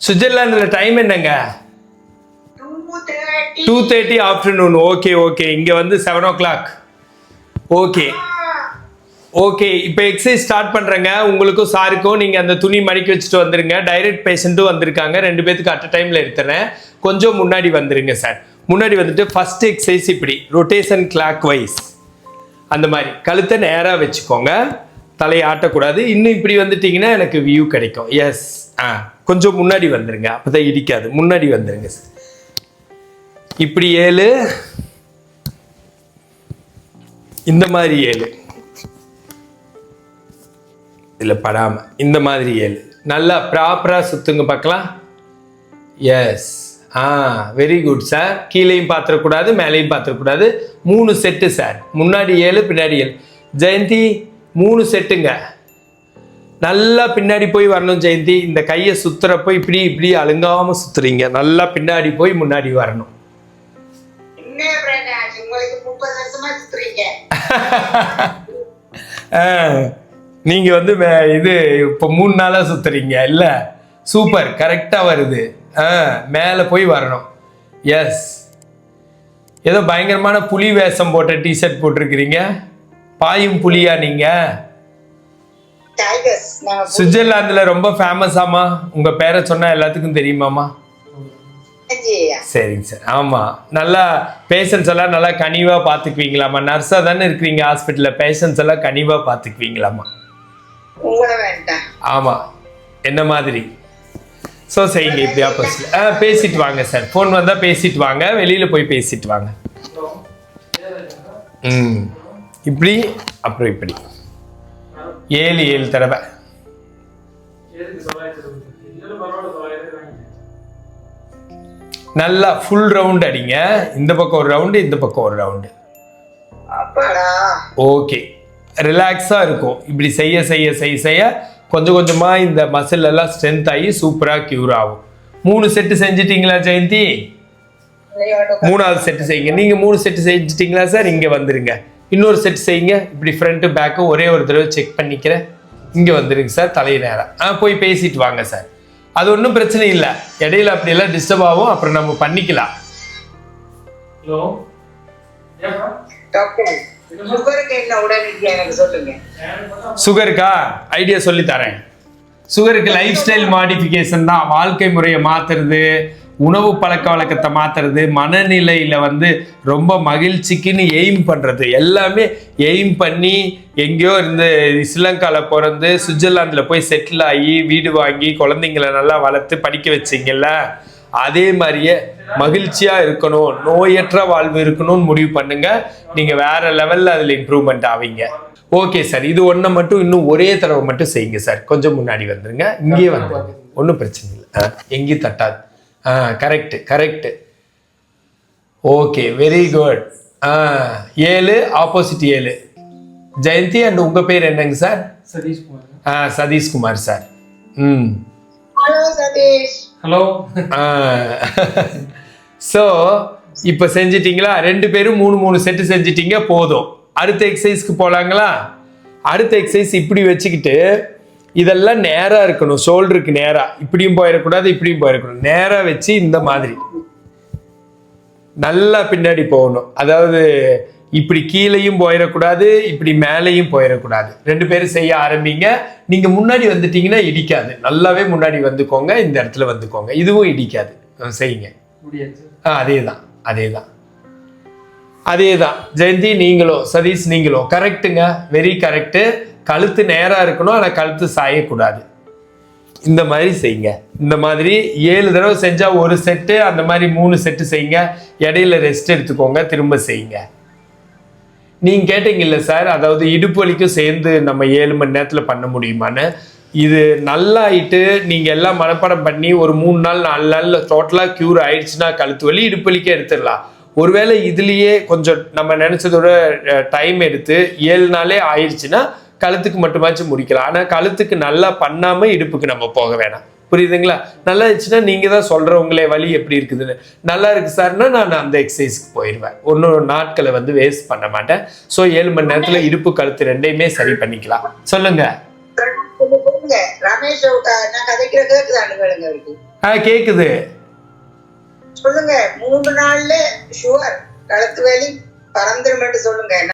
சுவிட்சர்லாந்துல time என்னங்க? 2:30 afternoon. Okay okay, இங்க வந்து 7 o'clock. ஓகே ஓகே, இப்போ எக்ஸசைஸ் ஸ்டார்ட் பண்றேங்க. உங்களுக்கும் சாருக்கும் நீங்க அந்த துணி மடிக்கி வச்சுட்டு வந்துருங்க. டைரக்ட் பேஷண்ட்டும் வந்திருக்காங்க, 2 பேத்துக்கு அட் டைம்ல எடுத்துறேன். கொஞ்சம் முன்னாடி வந்துருங்க சார். முன்னாடி வந்துட்டு ஃபர்ஸ்ட் எக்ஸசைஸ் இப்படி ரொட்டேஷன் கிளாக் வைஸ், அந்த மாதிரி கழுத்தை நேராக வச்சுக்கோங்க, தலையை ஆட்டக்கூடாது. இன்னும் இப்படி வந்துட்டீங்கன்னா எனக்கு வியூ கிடைக்கும். எஸ், கொஞ்சம் முன்னாடி வந்துருங்க, அப்பதான் இடிக்காது. முன்னாடி வந்துருங்க சார். இப்படி 7, இந்த மாதிரி 7, இல்லை படாம இந்த மாதிரி 7. நல்லா ப்ராப்பரா சுத்துங்க பார்க்கலாம். Yes, very good sir. கீழேயும் பார்த்துடக்கூடாது, மேலேயும் பார்த்துடக்கூடாது. 3 செட்டு சார். முன்னாடி 7, பின்னாடி 7. ஜெயந்தி 3 செட்டுங்க. நல்லா பின்னாடி போய் வரணும் ஜெயந்தி. இந்த கையை சுத்துறப்போ இப்படி இப்படி அழுங்காம சுத்துறீங்க. நல்லா பின்னாடி போய் முன்னாடி வரணும். நீங்க வந்து இது இப்போ 3 நாளா சுத்துறீங்க இல்ல? சூப்பர், கரெக்டா வருது. மேல போய் வரணும். எஸ், ஏதோ பயங்கரமான புலி வேஷம் போட்ட டிஷர்ட் போட்டிருக்கிறீங்க. பாயும் புலியா நீங்க? சுவிட்சர்லாந்துல ரொம்ப ஃபேமஸ் ஆமா? உங்க பேரை சொன்னா எல்லாத்துக்கும் தெரியுமாமா? சரிங்க சார். ஆமா, நல்லா பேஷண்ட்ஸ் எல்லாம் நல்லா கனிவா பாத்துக்குவீங்களாமா? நர்ஸா தானே இருக்கிறீங்க ஹாஸ்பிட்டல்ல, பேஷண்ட்ஸ் எல்லாம் கனிவா பாத்துக்குவீங்களாமா? ஆமா, என்ன மாதிரி? ஸோ செய்யுங்க இப்படி ஆப்போசிட். பேசிட்டு வாங்க சார். ஃபோன் வந்தா பேசிட்டு வாங்க, வெளியில போய் பேசிட்டு வாங்க. இப்படி அப்புறம் இப்படி 7 தடவை. நல்லா ஃபுல் ரவுண்ட் அடிங்க. இந்த பக்கம் ஒரு ரவுண்டு, இந்த பக்கம் ஒரு ரவுண்டு. ஓகே, ரிலாக்ஸா இருக்கும். இப்படி செய்ய செய்ய செய்ய செய்ய கொஞ்சம் கொஞ்சமா இந்த மசில் எல்லாம் ஸ்ட்ரென்த் ஆகி சூப்பரா கியூர் ஆகும். 3 செட்டு செஞ்சிட்டீங்களா ஜெயந்தி? 3வது செட்டு செய்யுங்க. நீங்க 3 செட்டு செஞ்சிட்டீங்களா சார்? இங்க வந்துருங்க. இன்னொரு செட் செய்யுங்க. இப்படி ஃப்ரண்ட் பேக்கு ஒரே ஒரு தடவை செக் பண்ணிக்கிறேன். இங்க வந்துருங்க சார், தலையை நேரம். போய் பேசிட்டு வாங்க சார். அது ஒன்றும் பிரச்சனை இல்லை. இடையில அப்படியெல்லாம் டிஸ்டர்ப் ஆகும், அப்புறம் நம்ம பண்ணிக்கலாம். ஹலோ சுகருக்கா ஐடியா சொல்லி தரேன். சுகருக்கு லைஃப் ஸ்டைல் மாடிஃபிகேஷன் தான். வாழ்க்கை முறையை மாத்துறது, உணவு பழக்க வழக்கத்தை மாத்துறது, மனநிலையில வந்து ரொம்ப மகிழ்ச்சிக்குன்னு எய்ம் பண்றது, எல்லாமே எய்ம் பண்ணி எங்கேயோ இருந்து ஸ்ரீலங்கால பிறந்து சுவிட்சர்லாந்துல போய் செட்டில் ஆகி வீடு வாங்கி குழந்தைங்களை நல்லா வளர்த்து படிக்க வச்சிங்கல்ல, அதே மாதிரியே மகிழ்ச்சியா இருக்கணும், நோயற்ற வாழ்வு இருக்கணும்னு முடிவு பண்ணுங்க. நீங்க வேற லெவல்ல அதுல இம்ப்ரூவ்மெண்ட் ஆவீங்க. ஓகே சார், இது ஒன்றை மட்டும் இன்னும் ஒரே தடவை மட்டும் செய்யுங்க சார். கொஞ்சம் முன்னாடி வந்துருங்க, இங்கேயே வந்துருங்க, ஒன்றும் பிரச்சனை இல்லை. எங்கேயும் தட்டாது. Correct correct. Okay, very good. 7 opposite 7. Jayanthi and உங்க பேர் என்னங்க sir? Sathishkumar. Sathishkumar sir. Hello Sathish. Hello. So இப்போ செஞ்சிட்டீங்களா? 2 பேரும் 3 செட்டு செஞ்சிட்டீங்க, போதும். அடுத்த எக்ஸசைஸ்க்கு போலாங்களா? அடுத்த எக்ஸசைஸ் இப்படி வச்சுக்கிட்டு இதெல்லாம் நேரா இருக்கணும், ஷோல்டருக்கு நேரா. இப்படியும் போயிடக்கூடாது, இப்படியும் போயிடக்கூடாது. நேரா வச்சு இந்த மாதிரி நல்லா பின்னாடி போகணும். அதாவது இப்படி கீழேயும் போயிடக்கூடாது, இப்படி மேலேயும் போயிடக்கூடாது. 2 பேரும் செய்ய ஆரம்பிங்க. நீங்க முன்னாடி வந்துட்டீங்கன்னா இடிக்காது. நல்லாவே முன்னாடி வந்துக்கோங்க, இந்த இடத்துல வந்துக்கோங்க, இதுவும் இடிக்காது. செய்யுங்க. அதேதான் அதேதான் அதேதான். ஜெயந்தி நீங்களும், சதீஷ் நீங்களும். கரெக்டுங்க, வெரி கரெக்டு. கழுத்து நேரா இருக்கணும், ஆனா கழுத்து சாயக்கூடாது. இந்த மாதிரி செய்யுங்க. இந்த மாதிரி 7 தடவை செஞ்சா ஒரு செட்டு, அந்த மாதிரி 3 செட்டு செய்யுங்க. இடையில ரெஸ்ட் எடுத்துக்கோங்க, திரும்ப செய்யுங்க. நீங்க கேட்டீங்கல்ல சார், அதாவது இடுப்பு வலிக்கும் சேர்ந்து நம்ம 7 மணி நேரத்துல பண்ண முடியுமான்னு. இது நல்லாயிட்டு நீங்க எல்லாம் மனப்பாடம் பண்ணி ஒரு 3 நாள் 4 நாள்ல டோட்டலா கியூர் ஆயிடுச்சுன்னா கழுத்து வலி இடுப்பு வலிக்கே எடுத்துடலாம். ஒருவேளை இதுலயே கொஞ்சம் நம்ம நினைச்சதோட டைம் எடுத்து 7 நாளே ஆயிடுச்சுன்னா கழுத்துக்கு மட்டுமாச்சும் முடிக்கலாம். ஆனா கழுத்துக்கு நல்லா பண்ணாம இடுப்புக்கு நம்ம போக வேணாம். புரியுதுங்களா? நல்லா இருந்துச்சுன்னா நீங்க தான் சொல்றவங்களே வலி எப்படி இருக்குதுன்னு. நல்லா இருக்கு சார்னா நான் அந்த எக்ஸசைஸ்க்கு போயிடுவேன். ஒன்னும் நாட்களை வந்து வேஸ்ட் பண்ண மாட்டேன். ஸோ 7 மணி நேரத்துல இடுப்பு கழுத்து 2யுமே சரி பண்ணிக்கலாம். சொல்லுங்க. ரமேஷ் நான் கதைக்கிற கேக்குதான்னு கேளுங்க. கேக்குது. சொல்லுங்க 3 நாள்ல ஷுவர் கழுத்து வலி பறந்துரும் சொல்லுங்க.